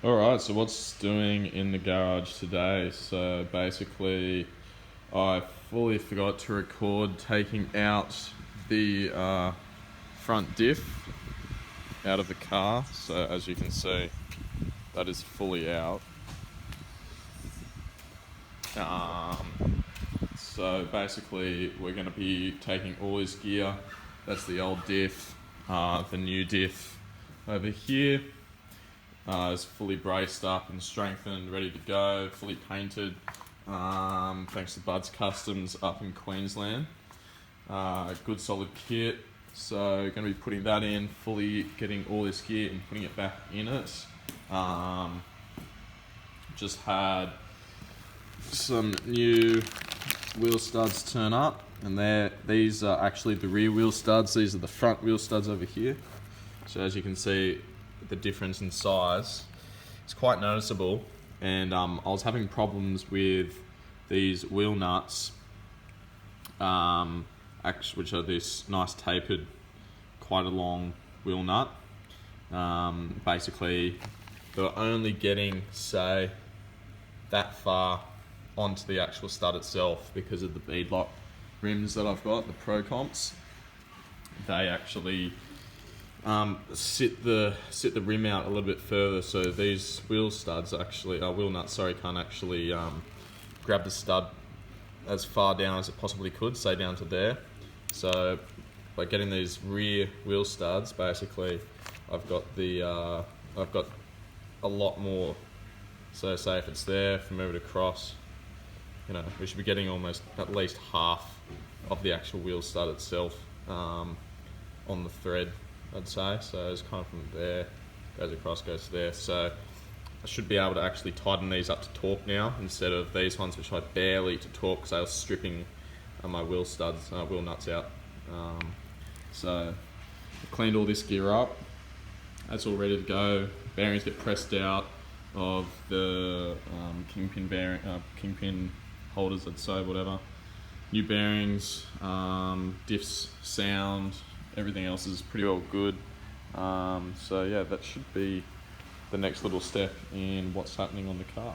Alright, so what's doing in the garage today? So basically, I fully forgot to record taking out the front diff out of the car. So as you can see, that is fully out. So basically, we're going to be taking all his gear. That's the old diff, the new diff over here. Is fully braced up and strengthened, ready to go, fully painted, thanks to Bud's Customs up in Queensland. Good solid kit, so going to be putting that in, fully getting all this gear and putting it back in it. Just had some new wheel studs turn up, and these are actually the rear wheel studs. These are the front wheel studs over here. So as you can see, the difference in size is quite noticeable, and I was having problems with these wheel nuts, which are this nice tapered, quite a long wheel nut. Basically, they're only getting, say, that far onto the actual stud itself because of the beadlock rims that I've got, the Pro Comps. They actually sit the rim out a little bit further, so these wheel studs actually, wheel nuts, sorry, can't actually grab the stud as far down as it possibly could, say down to there. So by getting these rear wheel studs, basically, I've got a lot more. So say if it's there, if I move it across, we should be getting almost at least half of the actual wheel stud itself on the thread, I'd say. So it's kind of from there, goes across, goes to there. So I should be able to actually tighten these up to torque now, instead of these ones which I barely to torque because I was stripping my wheel studs, wheel nuts out. So I cleaned all this gear up. That's all ready to go. Bearings get pressed out of the kingpin holders, I'd say, whatever. New bearings, diffs, sound, everything else is pretty well good. So yeah, that should be the next little step in what's happening on the car.